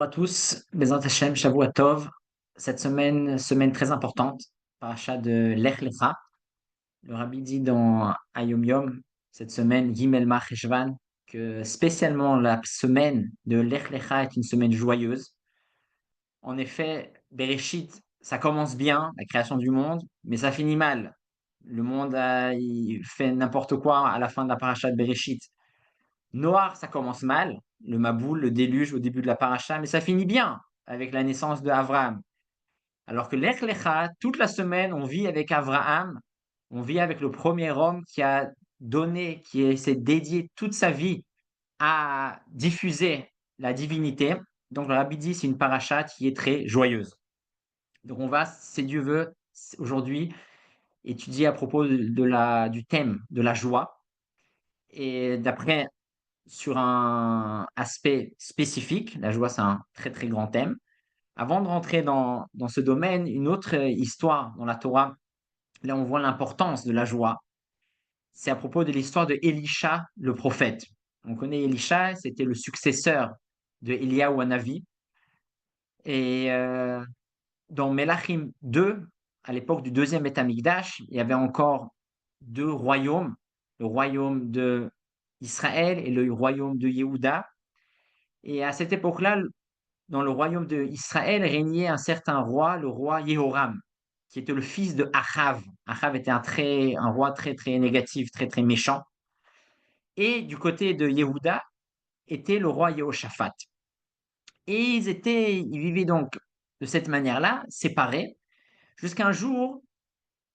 Bonjour à tous, Bezrat Hashem, Shavua Tov. Cette semaine très importante, paracha de Lech Lecha. Le rabbi dit dans Hayom Yom, cette semaine, Gimel Mar Cheshvan, que spécialement la semaine de Lech Lecha est une semaine joyeuse. En effet, Bereshit, ça commence bien, la création du monde, mais ça finit mal. Le monde il fait n'importe quoi à la fin de la paracha de Bereshit. Noir, ça commence mal, le Maboul, le déluge au début de la paracha, mais ça finit bien avec la naissance de Abraham. Alors que Lech Lecha, toute la semaine, on vit avec Abraham, on vit avec le premier homme qui a donné, s'est dédié toute sa vie à diffuser la divinité. Donc le Rabbi dit c'est une paracha qui est très joyeuse. Donc on va, si Dieu veut, aujourd'hui étudier à propos du thème de la joie. Et d'après sur un aspect spécifique. La joie, c'est un très, très grand thème. Avant de rentrer dans ce domaine, une autre histoire dans la Torah, là on voit l'importance de la joie. C'est à propos de l'histoire de Élisha, le prophète. On connaît Élisha, c'était le successeur de Eliyahu Hanavi. Et dans Melachim 2, à l'époque du deuxième Beth Amikdash, il y avait encore deux royaumes, le royaume de Israël et le royaume de Yehuda. Et à cette époque-là, dans le royaume d'Israël régnait un certain roi, le roi Yehoram, qui était le fils de Achav. Achav était un roi très très négatif, très très méchant. Et du côté de Yehuda était le roi Yehoshaphat. Et ils vivaient donc de cette manière-là, séparés, jusqu'à un jour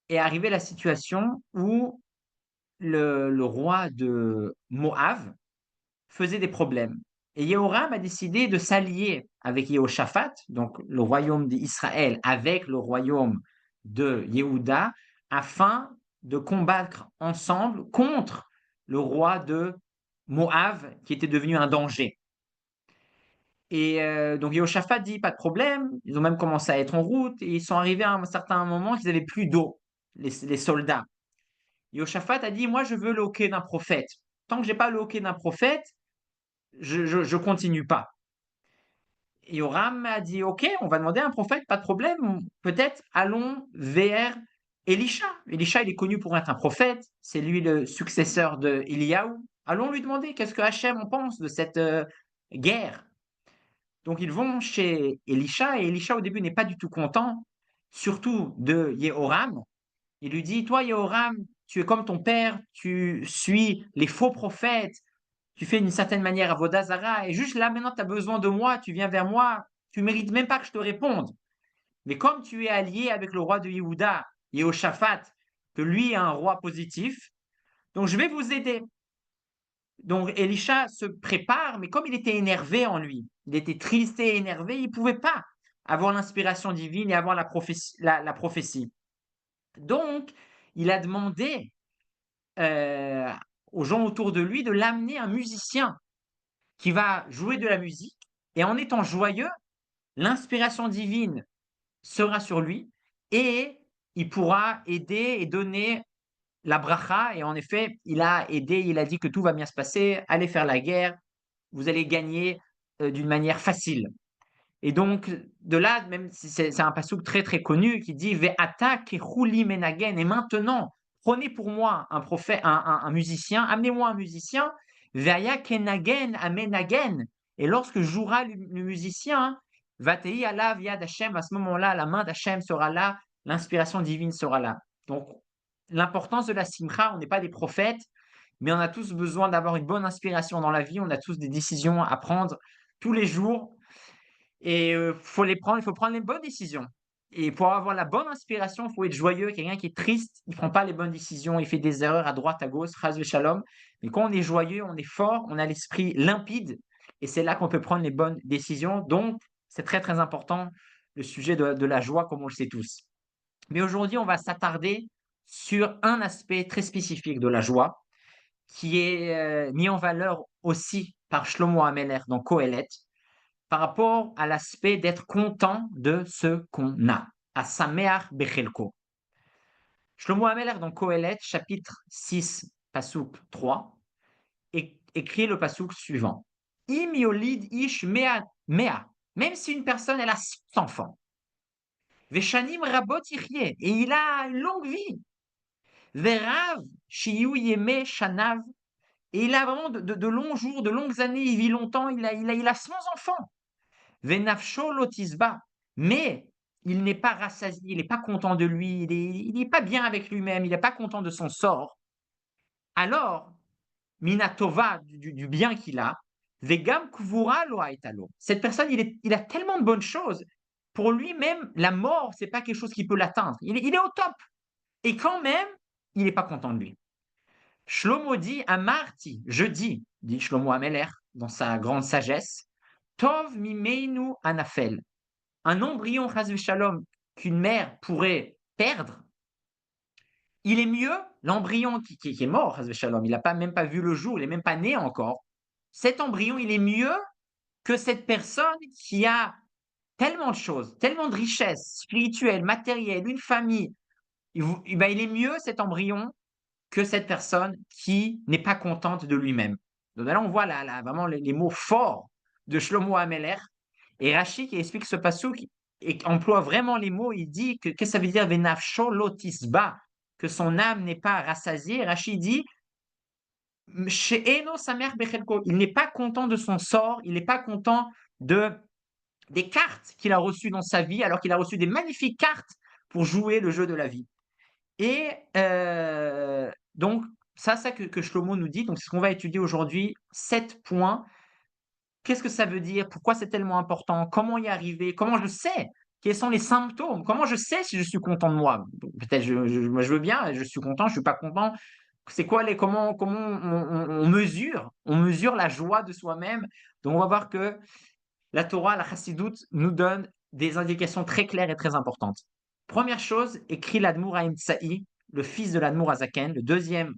est arrivée la situation où le roi de Moab faisait des problèmes. Et Yehoram a décidé de s'allier avec Yehoshaphat, donc le royaume d'Israël, avec le royaume de Yehuda, afin de combattre ensemble contre le roi de Moab, qui était devenu un danger. Et donc Yehoshaphat dit, pas de problème, ils ont même commencé à être en route, et ils sont arrivés à un certain moment qu'ils n'avaient plus d'eau, les soldats. Yehoshaphat a dit, moi je veux le hockey d'un prophète. Tant que j'ai pas le hockey d'un prophète, je continue pas. Et Yoram a dit, OK, on va demander à un prophète, pas de problème, peut-être allons vers Élisha. Élisha, il est connu pour être un prophète, c'est lui le successeur de Eliyahu. Allons lui demander qu'est-ce que Hachem en pense de cette guerre. Donc ils vont chez Élisha, et Élisha au début n'est pas du tout content, surtout de Yehoram. Il lui dit, toi Yehoram, tu es comme ton père, tu suis les faux prophètes, tu fais d'une certaine manière avodah zarah, et juste là maintenant tu as besoin de moi, tu viens vers moi, tu mérites même pas que je te réponde. Mais comme tu es allié avec le roi de Yehuda, Yehoshaphat, que lui est un roi positif, donc je vais vous aider. Donc Elisha se prépare, mais comme il était énervé en lui, il était triste et énervé, il ne pouvait pas avoir l'inspiration divine et avoir la prophétie. Donc, il a demandé euh, aux gens autour de lui de l'amener un musicien qui va jouer de la musique, et en étant joyeux, l'inspiration divine sera sur lui et il pourra aider et donner la bracha. Et en effet, il a aidé, il a dit que tout va bien se passer, allez faire la guerre, vous allez gagner d'une manière facile. Et donc, de là, même si c'est un passouk très très connu qui dit Ve'ata kechuli menagen, et maintenant, prenez pour moi un prophète, un musicien, amenez-moi un musicien, Ve'aya kenagen amenagen, et lorsque jouera le musicien, Vatei alav yad Hashem, à ce moment-là, la main d'Hachem sera là, l'inspiration divine sera là. Donc, l'importance de la simcha, on n'est pas des prophètes, mais on a tous besoin d'avoir une bonne inspiration dans la vie, on a tous des décisions à prendre tous les jours et il faut prendre les bonnes décisions. Et pour avoir la bonne inspiration, il faut être joyeux. Quelqu'un qui est triste, il ne prend pas les bonnes décisions, il fait des erreurs à droite, à gauche, ras shalom. Mais quand on est joyeux, on est fort, on a l'esprit limpide, et c'est là qu'on peut prendre les bonnes décisions. Donc, c'est très très important, le sujet de la joie, comme on le sait tous. Mais aujourd'hui, on va s'attarder sur un aspect très spécifique de la joie, qui est mis en valeur aussi par Shlomo Ameler dans Kohelet, par rapport à l'aspect d'être content de ce qu'on a, à Sameach Bechelko. Shlomo Ameler dans Kohelet, chapitre 6, pasouk 3, écrit le pasouk suivant. Im yolid ish mea, mea. même si une personne, elle a 100 enfants, Veshanim rabot yichye, et il a une longue vie, Verav shiyu yeme shanav, et il a vraiment de longs jours, de longues années, il vit longtemps, il a 100 enfants. Venafsho lotisba, mais il n'est pas rassasié, il n'est pas content de lui, il n'est pas bien avec lui-même, il n'est pas content de son sort. Alors, Minatova, du bien qu'il a, Vegam Kuvura lo haetalo. Cette personne, il a tellement de bonnes choses. Pour lui-même, la mort, c'est pas quelque chose qui peut l'atteindre. Il est au top. Et quand même, il n'est pas content de lui. Shlomo dit, Amarti, je dis, dit Shlomo Ameler, dans sa grande sagesse, Tov mimeinu anafel. Un embryon, chas shalom, qu'une mère pourrait perdre, il est mieux, l'embryon qui est mort, chas shalom, il n'a pas, même pas vu le jour, il n'est même pas né encore. Cet embryon, il est mieux que cette personne qui a tellement de choses, tellement de richesses spirituelles, matérielles, une famille. Il est mieux cet embryon que cette personne qui n'est pas contente de lui-même. Donc là, on voit vraiment les mots forts de Shlomo Ameler. Et Rashi qui explique ce passouk et emploie vraiment les mots, il dit qu'est-ce que ça veut dire Venafsho lotisba, que son âme n'est pas rassasiée. Rashi dit She'eno samer bechelko, il n'est pas content de son sort, il n'est pas content des cartes qu'il a reçues dans sa vie, alors qu'il a reçu des magnifiques cartes pour jouer le jeu de la vie. Et donc, ça que Shlomo nous dit, donc c'est ce qu'on va étudier aujourd'hui, 7 points. Qu'est-ce que ça veut dire? Pourquoi c'est tellement important? Comment y arriver? Comment je sais? Quels sont les symptômes? Comment je sais si je suis content de moi? Peut-être moi je veux bien, je suis content, je suis pas content. C'est quoi comment on mesure la joie de soi-même. Donc on va voir que la Torah, la Chassidoute nous donne des indications très claires et très importantes. Première chose, écrit l'Admour Haïm Tsaï, le fils de l'Admour Azaken, le deuxième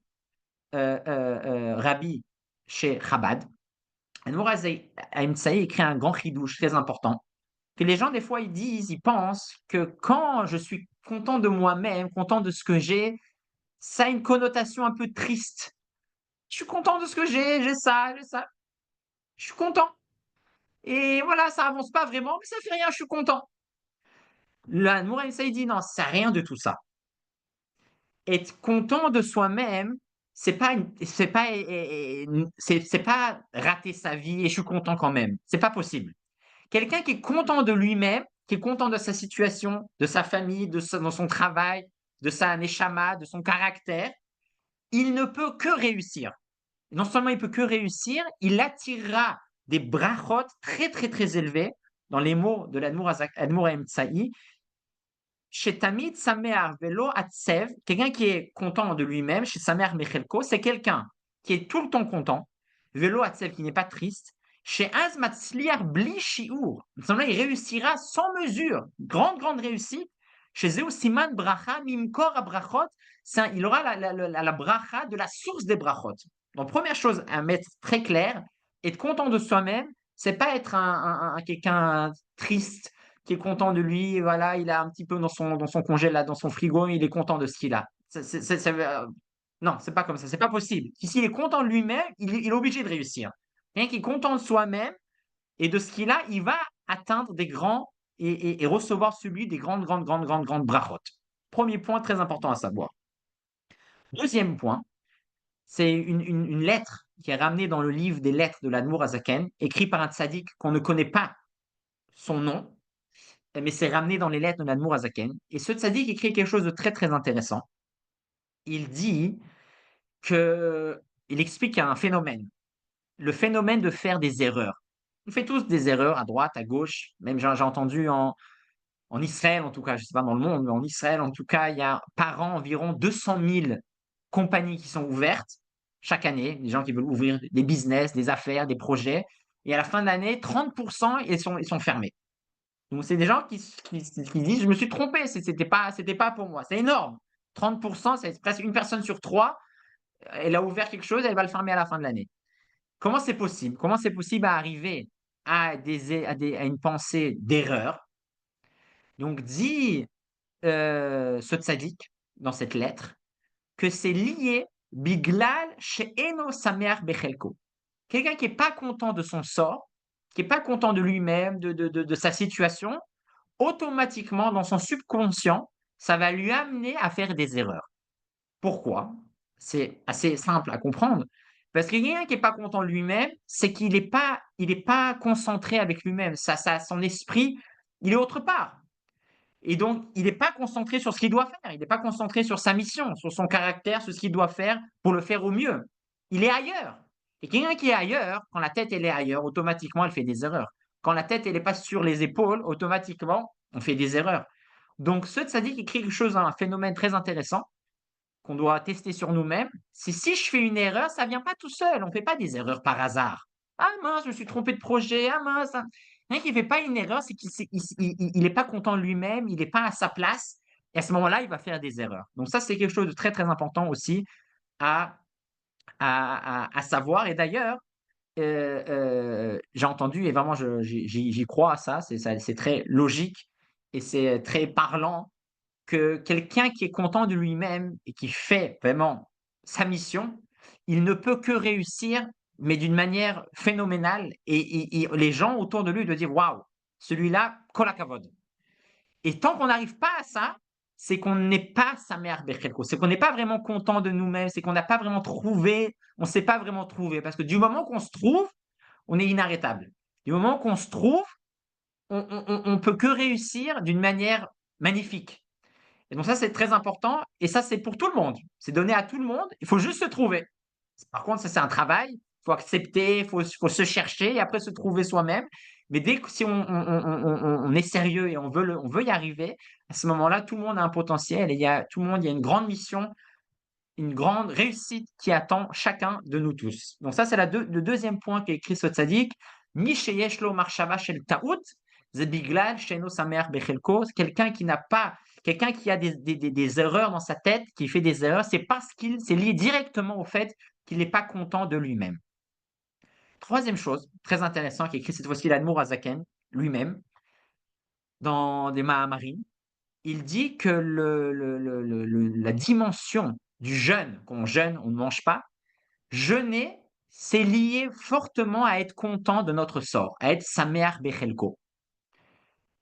rabbi chez Chabad. L'Admour Haïm Tsaï écrit un grand chidouche très important. Que les gens, des fois, ils pensent que quand je suis content de moi-même, content de ce que j'ai, ça a une connotation un peu triste. Je suis content de ce que j'ai ça, j'ai ça. Je suis content. Et voilà, ça avance pas vraiment, mais ça fait rien, je suis content. La Mouraï Saïd dit non, c'est rien de tout ça. Être content de soi-même, c'est pas rater sa vie et je suis content quand même. C'est pas possible. Quelqu'un qui est content de lui-même, qui est content de sa situation, de sa famille, dans son travail, de sa neshama, de son caractère, il ne peut que réussir. Non seulement il peut que réussir, il attirera des brachot très très très élevés dans les mots de l'Admour Haïm Tsaï. Chez Tamid Samer Velo Atsev, quelqu'un qui est content de lui-même, chez Samer Mechelko, c'est quelqu'un qui est tout le temps content. Velo Atsev, qui n'est pas triste. Chez Az Matzliar Bli Shiur, il réussira sans mesure, grande réussite. Chez Zeu Siman Bracha Mimkor Abrachot, il aura la bracha de la source des brachot. Donc, première chose à mettre très clair, être content de soi-même, c'est pas être quelqu'un triste, qui est content de lui, voilà, il a un petit peu dans son congé, là, dans son frigo, il est content de ce qu'il a. Non, c'est pas comme ça, c'est pas possible. S'il est content de lui-même, il est obligé de réussir. Quelqu'un qui est content de soi-même et de ce qu'il a, il va atteindre des grands et recevoir celui des grandes brachot. Premier point très important à savoir. Deuxième point, c'est une lettre qui est ramenée dans le livre des lettres de l'Admour Azaken, écrit par un tzaddik qu'on ne connaît pas son nom, mais c'est ramené dans les lettres de l'Admour Azaken. Et ce tzaddik écrit quelque chose de très très intéressant. Il dit il explique un phénomène, le phénomène de faire des erreurs. On fait tous des erreurs à droite, à gauche, même j'ai entendu en Israël en tout cas, je ne sais pas dans le monde, mais en Israël en tout cas, il y a par an environ 200 000 compagnies qui sont ouvertes chaque année, des gens qui veulent ouvrir des business, des affaires, des projets, et à la fin de l'année, 30% ils sont fermés. Donc, c'est des gens qui disent: «Je me suis trompé, c'était pas pour moi». C'est énorme. 30%, c'est presque une personne sur 3. Elle a ouvert quelque chose, elle va le fermer à la fin de l'année. Comment c'est possible? Comment c'est possible à arriver à une pensée d'erreur? Donc dit, ce tzaddik, dans cette lettre, que c'est lié biglal she'eno sameach bechelko. Quelqu'un qui est pas content de son sort, qui est pas content de lui-même, de sa situation, automatiquement dans son subconscient, ça va lui amener à faire des erreurs. Pourquoi? C'est assez simple à comprendre, parce que quelqu'un qui est pas content de lui-même, c'est qu'il est pas concentré avec lui-même. Son esprit, il est autre part et donc il est pas concentré sur ce qu'il doit faire. Il est pas concentré sur sa mission, sur son caractère, sur ce qu'il doit faire pour le faire au mieux. Il est ailleurs et quelqu'un qui est ailleurs, quand la tête elle est ailleurs, automatiquement elle fait des erreurs. Quand la tête elle est pas sur les épaules, automatiquement on fait des erreurs. Donc ce tzaddik écrit quelque chose, un phénomène très intéressant qu'on doit tester sur nous-mêmes, c'est si je fais une erreur, ça vient pas tout seul. On fait pas des erreurs par hasard. Ah mince, je me suis trompé de projet. Ah mince. Quelqu'un qui fait pas une erreur, c'est qu'il est pas content de lui-même, il est pas à sa place. Et à ce moment-là, il va faire des erreurs. Donc ça, c'est quelque chose de très très important aussi à à savoir. Et d'ailleurs, j'ai entendu et vraiment j'y crois à ça. C'est très logique et c'est très parlant que quelqu'un qui est content de lui-même et qui fait vraiment sa mission, il ne peut que réussir, mais d'une manière phénoménale et les gens autour de lui doivent dire: «Waouh, celui-là, kol hakavod». Et tant qu'on n'arrive pas à ça, c'est qu'on n'est pas samer bechelko, c'est qu'on n'est pas vraiment content de nous-mêmes, c'est qu'on n'a pas vraiment trouvé, on ne s'est pas vraiment trouvé. Parce que du moment qu'on se trouve, on est inarrêtable. Du moment qu'on se trouve, on peut que réussir d'une manière magnifique. Et donc ça, c'est très important et ça, c'est pour tout le monde. C'est donné à tout le monde, il faut juste se trouver. Par contre, ça, c'est un travail, il faut accepter, il faut se chercher et après se trouver soi-même. Mais dès que si on est sérieux et on veut y arriver, à ce moment-là, tout le monde a un potentiel et il y a une grande mission, une grande réussite qui attend chacun de nous tous. Donc ça, c'est le deuxième point qu'a écrit ce tzaddik. Mi sheyesh lo marshava shel ta'ut, ze biglal she'eno sameach bechelko. Quelqu'un qui a des erreurs dans sa tête, qui fait des erreurs, c'est parce qu'il c'est lié directement au fait qu'il n'est pas content de lui-même. Troisième chose, très intéressant, qui est écrit cette fois-ci l'Admour Azaken lui-même, dans des Mahamarines, il dit que la dimension du jeûne, qu'on jeûne, on ne mange pas, jeûner, c'est lié fortement à être content de notre sort, à être sameach bechelko.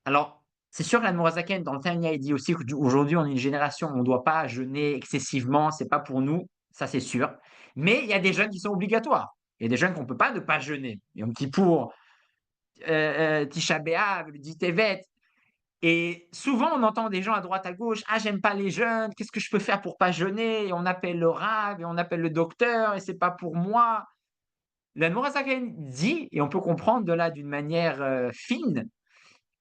Alors, c'est sûr que l'Admorazaken, dans le Tanya, il dit aussi qu'aujourd'hui, on est une génération où on ne doit pas jeûner excessivement, c'est pas pour nous, ça c'est sûr. Mais il y a des jeûnes qui sont obligatoires. Il y a des jeûnes qu'on ne peut pas ne pas jeûner. Yom Kippour, Tisha B'Av, le dit Tevet. Et souvent, on entend des gens à droite, à gauche: «Ah, j'aime pas les jeûnes, qu'est-ce que je peux faire pour pas jeûner?» Et on appelle le rav et on appelle le docteur et c'est pas pour moi. L'Admorazaken dit, et on peut comprendre de là d'une manière fine,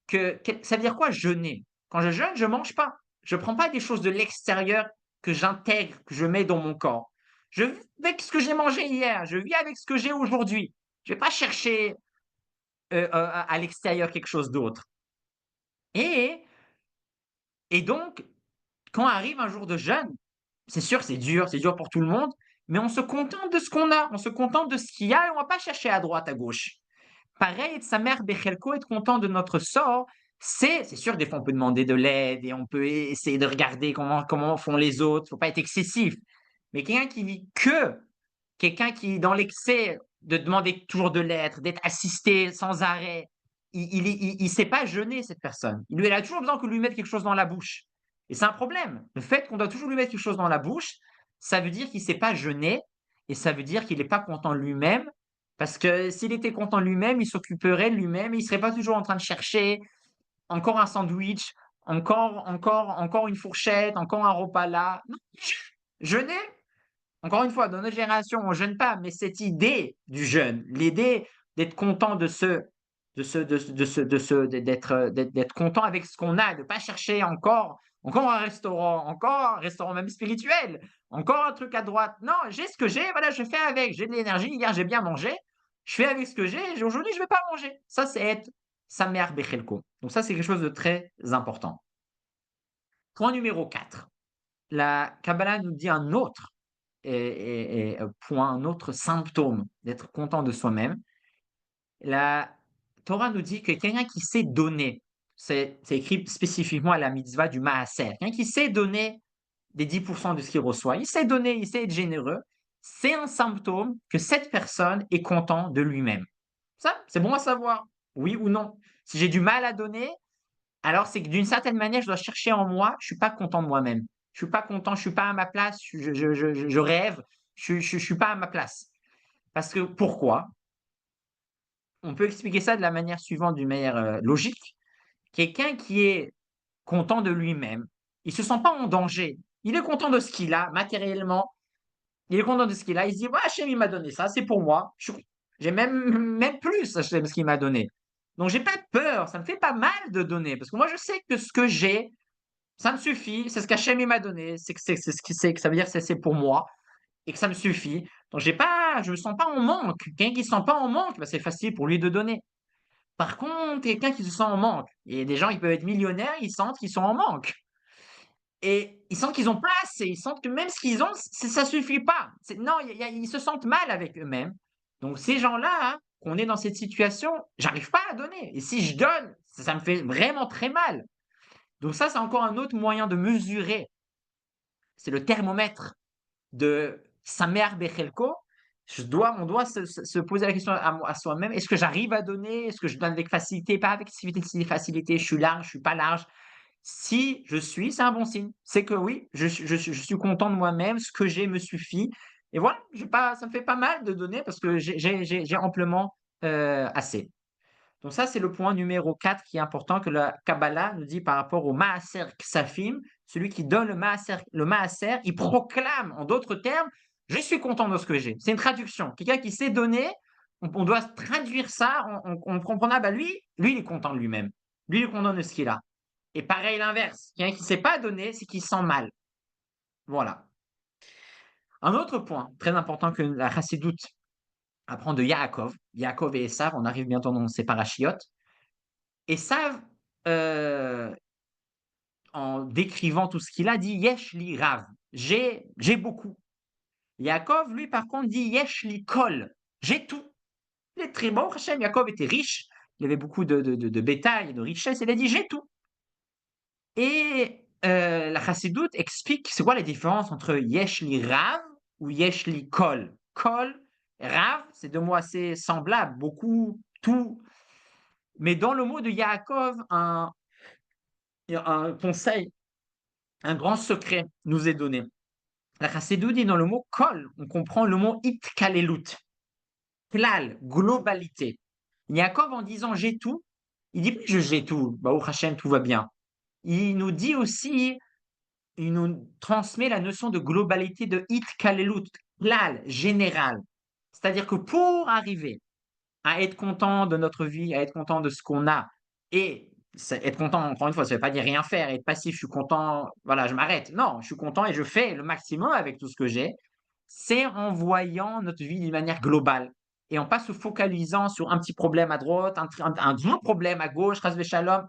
que ça veut dire quoi jeûner? Quand je jeûne, je mange pas. Je prends pas des choses de l'extérieur que j'intègre, que je mets dans mon corps. Je vis avec ce que j'ai mangé hier, je vis avec ce que j'ai aujourd'hui. Je vais pas chercher, à l'extérieur quelque chose d'autre. Et et donc, quand arrive un jour de jeûne, c'est sûr, c'est dur pour tout le monde, mais on se contente de ce qu'on a, on se contente de ce qu'il y a et on va pas chercher à droite, à gauche. Pareil, être sa mère Bechelko, être content de notre sort, c'est sûr, des fois, on peut demander de l'aide et on peut essayer de regarder comment font les autres, faut pas être excessif. Mais quelqu'un qui, dans l'excès de demander toujours de l'aide, d'être assisté sans arrêt, il sait pas jeûner, cette personne. Il a toujours besoin qu'on lui mette quelque chose dans la bouche. Et c'est un problème. Le fait qu'on doit toujours lui mettre quelque chose dans la bouche, ça veut dire qu'il sait pas jeûner et ça veut dire qu'il est pas content de lui-même parce que s'il était content de lui-même, il s'occuperait de lui-même, il serait pas toujours en train de chercher encore un sandwich, encore une fourchette, encore un repas là. Non, jeûner, encore une fois, dans notre génération, on jeûne pas, mais cette idée du jeûne, l'idée d'être content d'être content avec ce qu'on a, de pas chercher encore un restaurant même spirituel, encore un truc à droite. Non, j'ai ce que j'ai, voilà, je fais avec. J'ai de l'énergie, hier j'ai bien mangé, je fais avec ce que j'ai, et aujourd'hui je vais pas manger. Ça, c'est être Samer Bechelko. Donc ça, c'est quelque chose de très important. Point numéro 4. La Kabbalah nous dit un autre point, un autre symptôme d'être content de soi-même. La Torah nous dit que quelqu'un qui sait donner, c'est écrit spécifiquement à la mitzvah du maaser, quelqu'un qui sait donner des 10% de ce qu'il reçoit, il sait donner, il sait être généreux, c'est un symptôme que cette personne est content de lui-même. Ça, c'est bon à savoir, oui ou non. Si j'ai du mal à donner, alors c'est que d'une certaine manière, je dois chercher en moi, je suis pas content de moi-même. Je suis pas content, je suis pas à ma place, je rêve, je suis pas à ma place. Parce que pourquoi? On peut expliquer ça de la manière suivante, d'une manière, logique. Quelqu'un qui est content de lui-même, il se sent pas en danger. Il est content de ce qu'il a matériellement, il est content de ce qu'il a, il se dit: «Ouais, Hachem, il m'a donné ça, c'est pour moi. J'ai même plus Hachem, ce qu'il m'a donné». Donc j'ai pas peur, ça me fait pas mal de donner parce que moi je sais que ce que j'ai, ça me suffit, c'est ce qu'Hachem il m'a donné, c'est ce qui c'est que ça veut dire que c'est pour moi et que ça me suffit. Donc je me sens pas en manque. Quelqu'un qui se sent pas en manque, bah, c'est facile pour lui de donner. Par contre, quelqu'un qui se sent en manque, et des gens, ils peuvent être millionnaires, ils sentent qu'ils sont en manque. Et ils sentent qu'ils ont pas assez, ils sentent que même ce qu'ils ont, ça suffit pas. Non, ils se sentent mal avec eux-mêmes. Donc ces gens-là, hein, qu'on est dans cette situation, j'arrive pas à donner. Et si je donne, ça me fait vraiment très mal. Donc ça, c'est encore un autre moyen de mesurer. C'est le thermomètre de Samer Bechelko. On doit se poser la question à soi-même, est-ce que j'arrive à donner? Est-ce que je donne avec facilité? Pas avec facilité, je suis large, je suis pas large. Si je suis, c'est un bon signe. C'est que oui, je suis content de moi-même, ce que j'ai me suffit. Et voilà, ça me fait pas mal de donner parce que j'ai amplement assez. Donc ça, c'est le point numéro 4 qui est important que la Kabbalah nous dit par rapport au Maaser Ksafim. Celui qui donne le maaser, il proclame, en d'autres termes, je suis content de ce que j'ai. C'est une traduction. Quelqu'un qui sait donner, on doit traduire ça, on comprend, ah bah lui, il est content de lui-même. Lui, il est content de ce qu'il a. Et pareil, l'inverse. Quelqu'un qui ne sait pas donner, c'est qu'il se sent mal. Voilà. Un autre point très important que la Chassidoute apprend de Yaakov. Yaakov et Esav, on arrive bientôt dans ces parachiotes. Esav, en décrivant tout ce qu'il a, dit Yesh li rav. J'ai beaucoup. Yaakov, lui, par contre, dit Yesh li kol. J'ai tout. Il est très bon. Hachem, Yaakov était riche. Il avait beaucoup de bétail, de richesses. Il a dit j'ai tout. Et la Chassidoute explique c'est quoi la différence entre Yesh li rav ou Yesh li kol. Kol, rav, c'est deux mots assez semblables, beaucoup, tout. Mais dans le mot de Yaakov, un conseil, un grand secret nous est donné. La Chassidou dit dans le mot kol, on comprend le mot itkalelut, klal, globalité. Yaakov, en disant j'ai tout, il dit pas j'ai tout, bah, au Hachem, tout va bien. Il nous dit aussi, il nous transmet la notion de globalité de itkalelut, klal, général. C'est-à-dire que pour arriver à être content de notre vie, à être content de ce qu'on a et être content, encore une fois, ça ne veut pas dire rien faire, être passif, je suis content, voilà, je m'arrête. Non, je suis content et je fais le maximum avec tout ce que j'ai. C'est en voyant notre vie d'une manière globale et en pas se focalisant sur un petit problème à droite, un grand problème à gauche, ras shalom.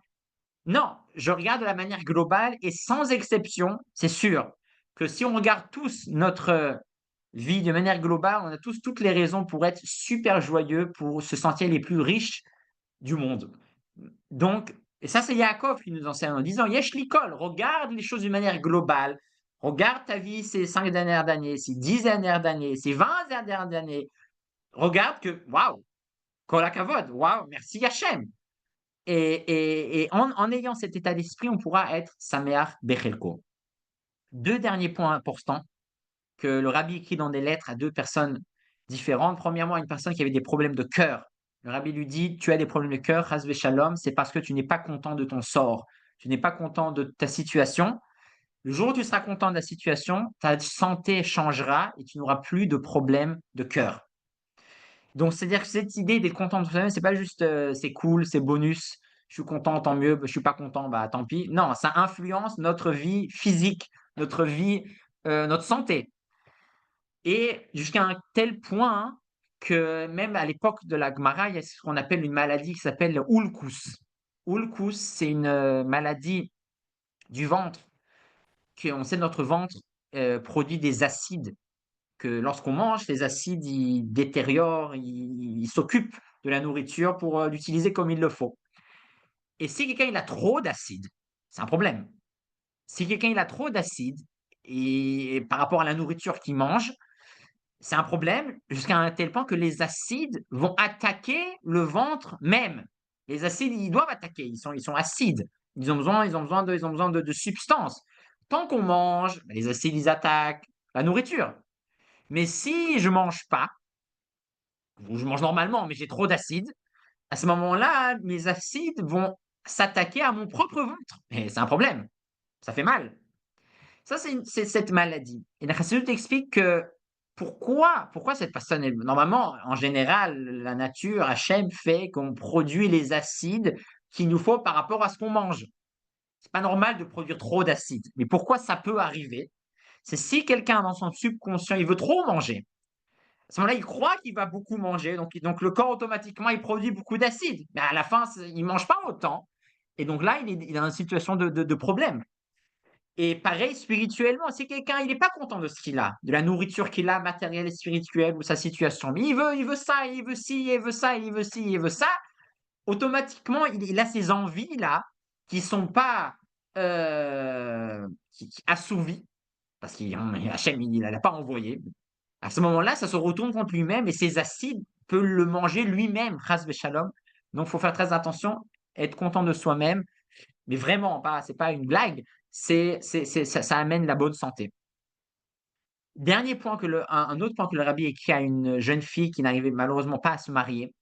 Non, je regarde de la manière globale et sans exception, c'est sûr que si on regarde tous notre vie de manière globale, on a tous toutes les raisons pour être super joyeux, pour se sentir les plus riches du monde. Donc, et ça, c'est Yaakov qui nous enseigne en disant Yesh likol, regarde les choses d'une manière globale. Regarde ta vie ces 5 dernières années, ces 10 dernières années, ces 20 dernières années. Regarde que, waouh, kol hakavod, waouh, merci Hachem. Et en ayant cet état d'esprit, on pourra être Sameach Bechelko. Deux derniers points importants que le rabbi écrit dans des lettres à deux personnes différentes. Premièrement, une personne qui avait des problèmes de cœur. Le rabbi lui dit, tu as des problèmes de cœur, Hasbe Shalom, c'est parce que tu n'es pas content de ton sort, tu n'es pas content de ta situation. Le jour où tu seras content de la situation, ta santé changera et tu n'auras plus de problèmes de cœur. Donc, c'est-à-dire que cette idée d'être content de soi-même, c'est pas juste c'est cool, c'est bonus, je suis content, tant mieux, je suis pas content, bah tant pis. Non, ça influence notre vie physique, notre vie, notre santé. Et jusqu'à un tel point que même à l'époque de la Gemara, il y a ce qu'on appelle une maladie qui s'appelle le Ulcus. Ulcus, c'est une maladie du ventre, qu'on sait notre ventre produit des acides, que lorsqu'on mange, les acides, ils détériorent, ils s'occupent de la nourriture pour l'utiliser comme il le faut. Et si quelqu'un il a trop d'acide, c'est un problème. Si quelqu'un il a trop d'acide, et par rapport à la nourriture qu'il mange, C'est un problème jusqu'à un tel point que les acides vont attaquer le ventre même. Les acides, ils doivent attaquer, ils sont acides. Ils ont besoin de substances. Tant qu'on mange, ben, les acides, ils attaquent la nourriture. Mais si je mange pas, ou je mange normalement, mais j'ai trop d'acides, à ce moment-là, mes acides vont s'attaquer à mon propre ventre. Et c'est un problème. Ça fait mal. Ça, c'est cette maladie. Et la Chassidut explique que pourquoi cette personne, normalement, en général, la nature, Hachem fait qu'on produit les acides qu'il nous faut par rapport à ce qu'on mange. C'est pas normal de produire trop d'acides. Mais pourquoi ça peut arriver? C'est si quelqu'un dans son subconscient, il veut trop manger. À ce moment-là, il croit qu'il va beaucoup manger, donc le corps automatiquement il produit beaucoup d'acide. Mais à la fin, il ne mange pas autant. Et donc là, il est dans une situation de problème. Et pareil, spirituellement, si quelqu'un il n'est pas content de ce qu'il a, de la nourriture qu'il a, matérielle et spirituelle, ou sa situation, mais il veut ça, il veut ci, il veut ça, il veut ci, il veut ça, automatiquement, il a ces envies-là qui ne sont pas assouvies, parce qu'Hachem, il ne l'a pas envoyé. À ce moment-là, ça se retourne contre lui-même et ses acides peuvent le manger lui-même, chas v'shalom. Donc, il faut faire très attention, être content de soi-même, mais vraiment, c'est pas une blague, ça amène la bonne santé. Dernier point un autre point que le rabbi écrit à une jeune fille qui n'arrivait malheureusement pas à se marier.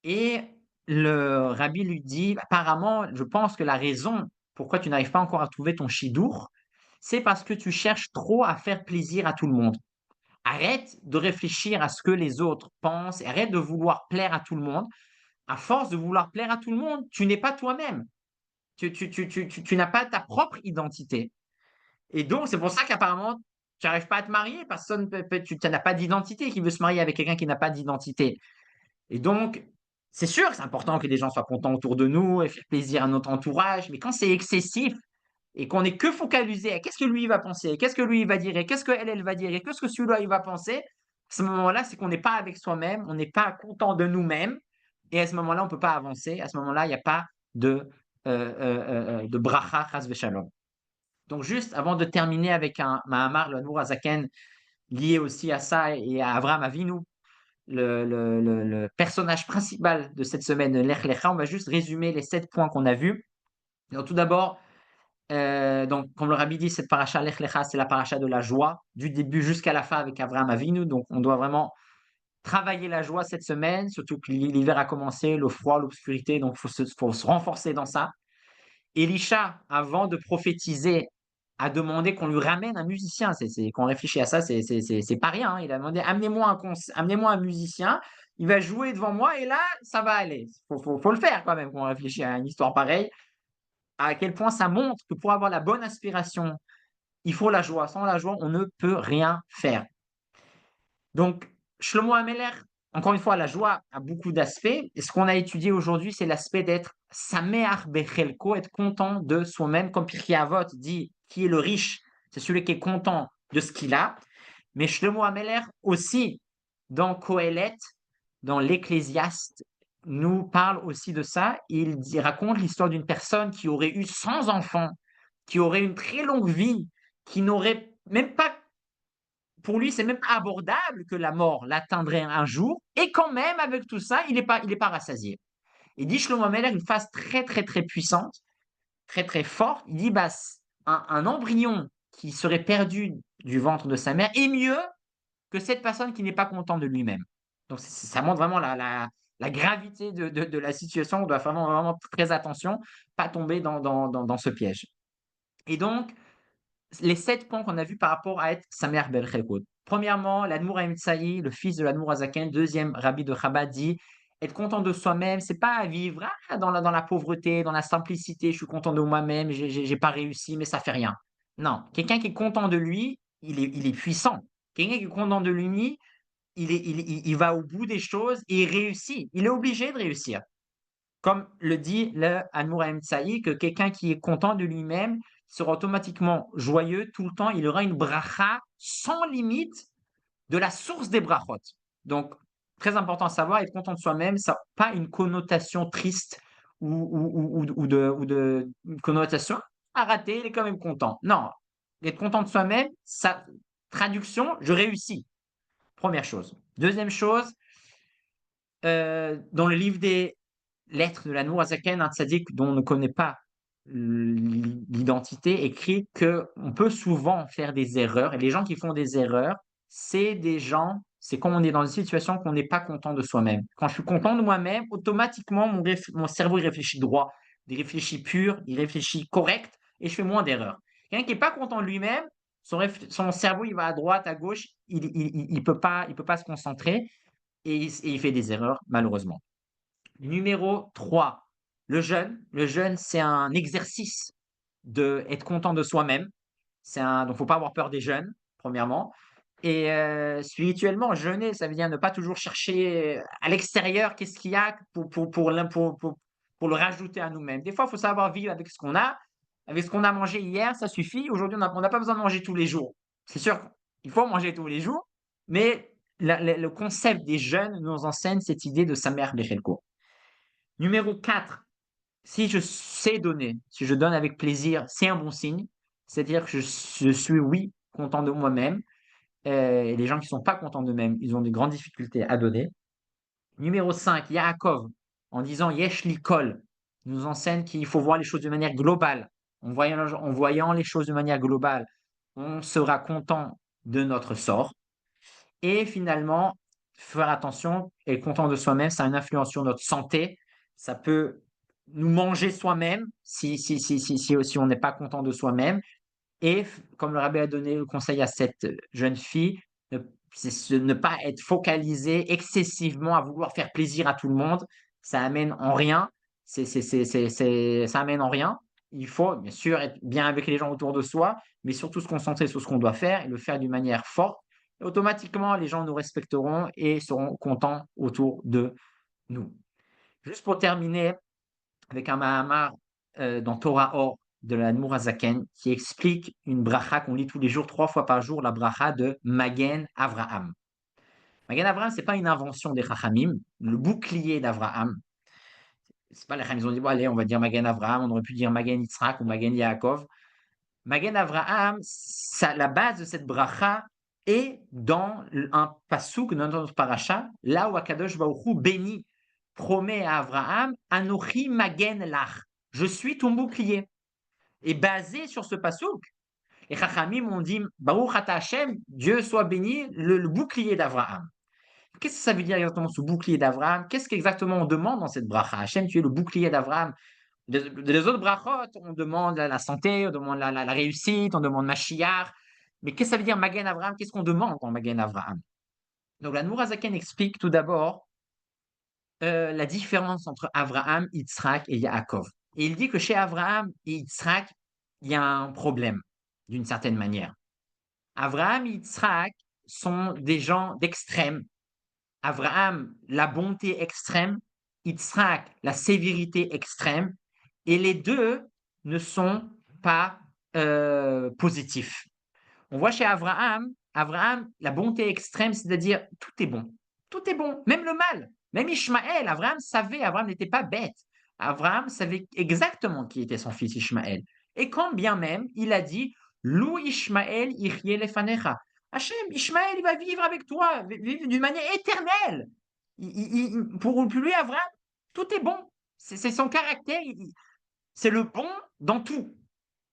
Et le rabbi lui dit, apparemment, je pense que la raison pourquoi tu n'arrives pas encore à trouver ton chidour, c'est parce que tu cherches trop à faire plaisir à tout le monde. Arrête de réfléchir à ce que les autres pensent, et arrête de vouloir plaire à tout le monde. À force de vouloir plaire à tout le monde, tu n'es pas toi-même. Tu n'as pas ta propre identité. Et donc, c'est pour ça qu'apparemment, tu n'arrives pas à te marier. Tu n'as pas d'identité qui veut se marier avec quelqu'un qui n'a pas d'identité. Et donc, c'est sûr que c'est important que les gens soient contents autour de nous et faire plaisir à notre entourage, mais quand c'est excessif et qu'on n'est que focalisé à qu'est-ce que lui il va penser, qu'est-ce que lui il va dire, et qu'est-ce qu'elle elle va dire, et qu'est-ce que celui-là il va penser, à ce moment-là, c'est qu'on n'est pas avec soi-même, on n'est pas content de nous-mêmes, et à ce moment-là, on ne peut pas avancer. À ce moment-là, il n'y a pas de bracha, chas v'shalom. Donc, juste avant de terminer avec un Mahamar, le Admour Azaken, lié aussi à ça et à Avraham Avinu, le personnage principal de cette semaine, Lech Lecha, on va juste résumer les 7 points qu'on a vus. Donc, tout d'abord, donc, comme le rabbi dit, cette paracha Lech Lecha, c'est la paracha de la joie, du début jusqu'à la fin avec Avraham Avinu. Donc, on doit vraiment travailler la joie cette semaine, surtout que l'hiver a commencé, le froid, l'obscurité, donc faut se renforcer dans ça. Elisha, avant de prophétiser, a demandé qu'on lui ramène un musicien. Quand on réfléchit à ça, c'est pas rien, hein. Il a demandé amenez-moi un musicien, il va jouer devant moi et là, ça va aller. Faut le faire quand même quand on réfléchit à une histoire pareille. À quel point ça montre que pour avoir la bonne inspiration, il faut la joie. Sans la joie, on ne peut rien faire. Donc, Shlomo Ameler, encore une fois, la joie a beaucoup d'aspects. Et ce qu'on a étudié aujourd'hui, c'est l'aspect d'être Sameach Bechelko, être content de soi-même. Comme Pirkei Avot dit, qui est le riche, c'est celui qui est content de ce qu'il a. Mais Shlomo Ameler aussi, dans Kohelet, dans l'Ecclésiaste, nous parle aussi de ça. Il raconte l'histoire d'une personne qui aurait eu 100 enfants, qui aurait une très longue vie, qui n'aurait même pas pour lui, c'est même pas abordable que la mort l'atteindrait un jour, et quand même, avec tout ça, il est pas rassasié. Il dit Shlomo Ameler une phrase très, très, très puissante, très, très forte. Il dit bah, un embryon qui serait perdu du ventre de sa mère est mieux que cette personne qui n'est pas content de lui-même. Donc, ça montre vraiment la gravité de la situation. On doit vraiment, vraiment très attention, pas tomber dans ce piège. Et donc, les 7 points qu'on a vus par rapport à être Samer Ben Chelkot. Premièrement, l'Admour Haïm le fils de l'Admour Azaken, deuxième rabbi de Chabad, dit être content de soi-même, c'est pas vivre dans la pauvreté, dans la simplicité, je suis content de moi-même, j'ai pas réussi, mais ça fait rien. Non, quelqu'un qui est content de lui, il est puissant. Quelqu'un qui est content de lui, il va au bout des choses et il réussit. Il est obligé de réussir. Comme le dit le Admour Haïm que quelqu'un qui est content de lui-même sera automatiquement joyeux tout le temps. Il aura une bracha sans limite de la source des brachot. Donc, très important à savoir, être content de soi-même, ça n'a pas une connotation triste ou une connotation à rater, il est quand même content. Non, être content de soi-même, sa traduction, je réussis. Première chose. Deuxième chose, dans le livre des lettres de l'Admour HaZaken, un tzaddik dont on ne connaît pas l'identité, écrit qu'on peut souvent faire des erreurs. Et les gens qui font des erreurs, c'est des gens, c'est quand on est dans une situation qu'on n'est pas content de soi-même. Quand je suis content de moi-même, automatiquement, mon cerveau il réfléchit droit, il réfléchit pur, il réfléchit correct, et je fais moins d'erreurs. Quelqu'un qui n'est pas content de lui-même, son cerveau il va à droite, à gauche, il peut pas se concentrer et il fait des erreurs, malheureusement. Numéro 3, le jeûne. Le jeûne, c'est un exercice d'être content de soi-même. Donc, faut pas avoir peur des jeûnes, premièrement. Et spirituellement, jeûner, ça veut dire ne pas toujours chercher à l'extérieur qu'est-ce qu'il y a pour le rajouter à nous-mêmes. Des fois, il faut savoir vivre avec ce qu'on a. Avec ce qu'on a mangé hier, ça suffit. Aujourd'hui, on n'a pas besoin de manger tous les jours. C'est sûr qu'il faut manger tous les jours, mais le concept des jeûnes nous enseigne cette idée de Samer Bechelko. Numéro 4, si je sais donner, si je donne avec plaisir, c'est un bon signe. C'est-à-dire que je suis, oui, content de moi-même. Et les gens qui ne sont pas contents d'eux-mêmes, ils ont des grandes difficultés à donner. Numéro 5, Yaakov, en disant Yesh li kol, nous enseigne qu'il faut voir les choses de manière globale. En voyant les choses de manière globale, on sera content de notre sort. Et finalement, faire attention, être content de soi-même, ça a une influence sur notre santé. Ça peut nous manger soi-même si on n'est pas content de soi-même. Et comme le rabbin a donné le conseil à cette jeune fille, ne pas être focalisé excessivement à vouloir faire plaisir à tout le monde. Ça amène en rien. Ça amène en rien. Il faut bien sûr être bien avec les gens autour de soi, mais surtout se concentrer sur ce qu'on doit faire et le faire d'une manière forte. Et automatiquement, les gens nous respecteront et seront contents autour de nous. Juste pour terminer, avec un Mahamar dans Torah Or de la Zaken qui explique une bracha qu'on lit tous les jours, 3 fois par jour, la bracha de Magen Avraham. Magen Avraham, ce n'est pas une invention des Chachamim, le bouclier d'Avraham. C'est pas les Chachamim, ils ont dit, bon, allez, on va dire Magen Avraham, on aurait pu dire Magen Yitzhak ou Magen Yaakov. Magen Avraham, la base de cette bracha est dans un pasuk dans notre paracha, là où Akadosh Baruch Hu bénit, promet à Avraham, Anochi Magen Lach, je suis ton bouclier. Et basé sur ce pasuk, les Chachamim ont dit, Baruch Ata Hashem, Dieu soit béni, le bouclier d'Avraham. Qu'est-ce que ça veut dire exactement ce bouclier d'Avraham? Qu'est-ce qu'exactement on demande dans cette bracha? Hashem, tu es le bouclier d'Avraham. Les autres brachot, on demande la santé, on demande la réussite, on demande Mashiach. Mais qu'est-ce que ça veut dire Magen Avraham? Qu'est-ce qu'on demande dans Magen Avraham? Donc la Nourazaken explique tout d'abord la différence entre Avraham, Yitzhak et Yaakov. Et il dit que chez Avraham et Yitzhak, il y a un problème, d'une certaine manière. Avraham et Yitzhak sont des gens d'extrême. Avraham, la bonté extrême, Yitzhak, la sévérité extrême, et les deux ne sont pas positifs. On voit chez Avraham, la bonté extrême, c'est-à-dire tout est bon. Tout est bon, même le mal. Même Ishmaël, Avraham n'était pas bête. Avraham savait exactement qui était son fils Ishmaël. Et quand bien même, il a dit, Lou Ishmaël ichye lefanecha. Hachem, Ishmaël, il va vivre avec toi, vivre d'une manière éternelle. Pour lui, Avraham, tout est bon. C'est son caractère, c'est le bon dans tout.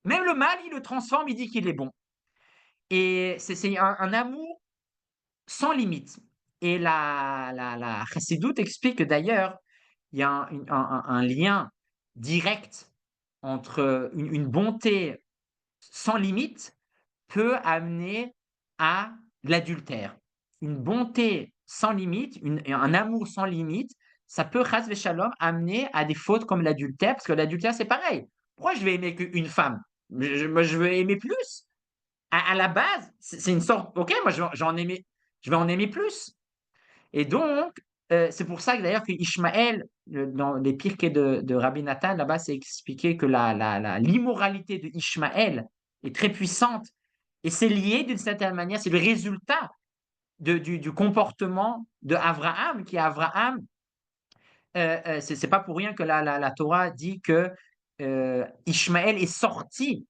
Même le mal, il le transforme, il dit qu'il est bon. Et c'est un amour sans limite. Et la Chassidoute explique que d'ailleurs, il y a un lien direct entre une bonté sans limite peut amener à l'adultère. Une bonté sans limite, un amour sans limite, ça peut, chas v'shalom, amener à des fautes comme l'adultère, parce que l'adultère, c'est pareil. Pourquoi je vais aimer qu'une femme? Moi, je veux aimer plus. À la base, c'est une sorte, ok, moi, je vais en aimer plus. Et donc, c'est pour ça que d'ailleurs que Ishmaël, dans les Pirkei de Rabbi Nathan, là-bas, c'est expliqué que l'immoralité de Ishmaël est très puissante. Et c'est lié d'une certaine manière, c'est le résultat du comportement de Avraham, qui est Avraham. C'est pas pour rien que la Torah dit que Ishmaël est sorti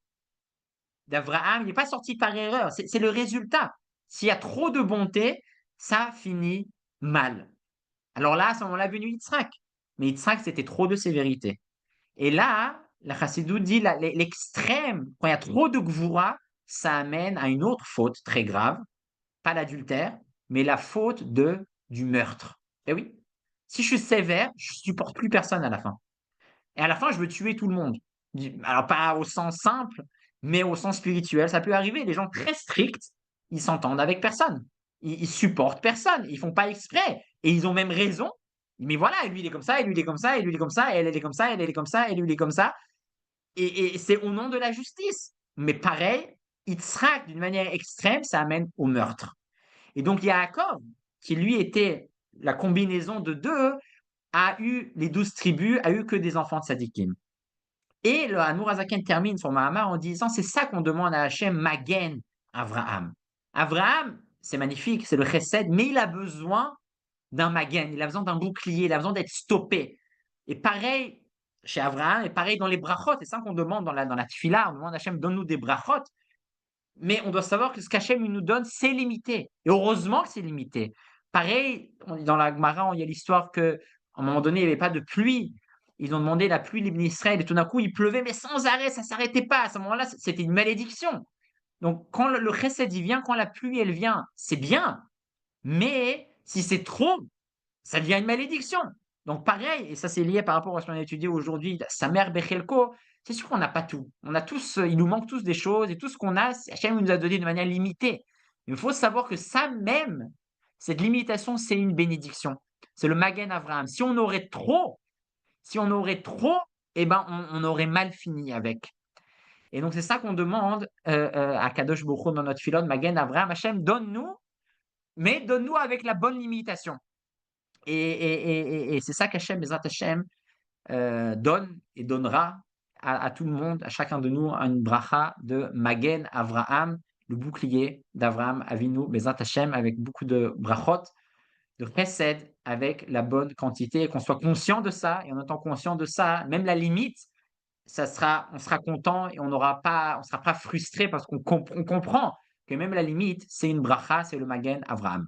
d'Avraham, il n'est pas sorti par erreur, c'est le résultat. S'il y a trop de bonté, ça finit mal. Alors là, à ce moment-là, est venu Yitzhak. Mais Yitzhak, c'était trop de sévérité. Et là, la Chassidut dit l'extrême, quand il y a trop de gvoura, ça amène à une autre faute très grave, pas l'adultère, mais la faute du meurtre. Eh oui, si je suis sévère, je supporte plus personne à la fin. Et à la fin, je veux tuer tout le monde. Alors pas au sens simple, mais au sens spirituel, ça peut arriver. Les gens très stricts, ils s'entendent avec personne. Ils supportent personne. Ils font pas exprès. Et ils ont même raison. Mais voilà, et lui il est comme ça, et lui il est comme ça, et lui il est comme ça, et elle est comme ça, et elle est comme ça, et lui il est comme ça. Et c'est au nom de la justice. Mais pareil, Yitzhak, d'une manière extrême, ça amène au meurtre. Et donc Yaakov, qui lui était la combinaison de deux, a eu les 12 tribus, a eu que des enfants de Sadikim. Et le Hanour Azaken termine son Mahamar en disant c'est ça qu'on demande à Hachem, Magen Avraham. Avraham, c'est magnifique, c'est le chesed, mais il a besoin d'un Magen, il a besoin d'un bouclier, il a besoin d'être stoppé. Et pareil chez Avraham, et pareil dans les brachot, c'est ça qu'on demande dans la tfila, on demande à Hachem, donne-nous des brachot. Mais on doit savoir que ce qu'Hachem nous donne, c'est limité. Et heureusement que c'est limité. Pareil, dans la Gemara, il y a l'histoire qu'à un moment donné, il n'y avait pas de pluie. Ils ont demandé la pluie, l'Ibn Israël, et tout d'un coup, il pleuvait, mais sans arrêt, ça ne s'arrêtait pas. À ce moment-là, c'était une malédiction. Donc, quand le chesed, il vient, quand la pluie, elle vient, c'est bien. Mais si c'est trop, ça devient une malédiction. Donc pareil, et ça c'est lié par rapport à ce qu'on a étudié aujourd'hui, sa mère Bechelko, c'est sûr qu'on n'a pas tout. On a tous, il nous manque tous des choses, et tout ce qu'on a, Hachem nous a donné de manière limitée. Il faut savoir que ça même, cette limitation, c'est une bénédiction. C'est le Magen Avraham. Si on aurait trop, eh ben, on aurait mal fini avec. Et donc c'est ça qu'on demande à Kadosh Baruch Hu dans notre philon, Magen Avraham, Hachem, donne-nous, mais donne-nous avec la bonne limitation. Et c'est ça qu'Hachem, Bezrat Hachem, donne et donnera à tout le monde, à chacun de nous, une bracha de Magen Avraham, le bouclier d'Avraham Avinu, Bezrat Hachem, avec beaucoup de brachot, de chesed, avec la bonne quantité, et qu'on soit conscient de ça, et en étant conscient de ça, même la limite, on sera content et on sera pas frustré parce qu'on comprend que même la limite, c'est une bracha, c'est le Magen Avraham.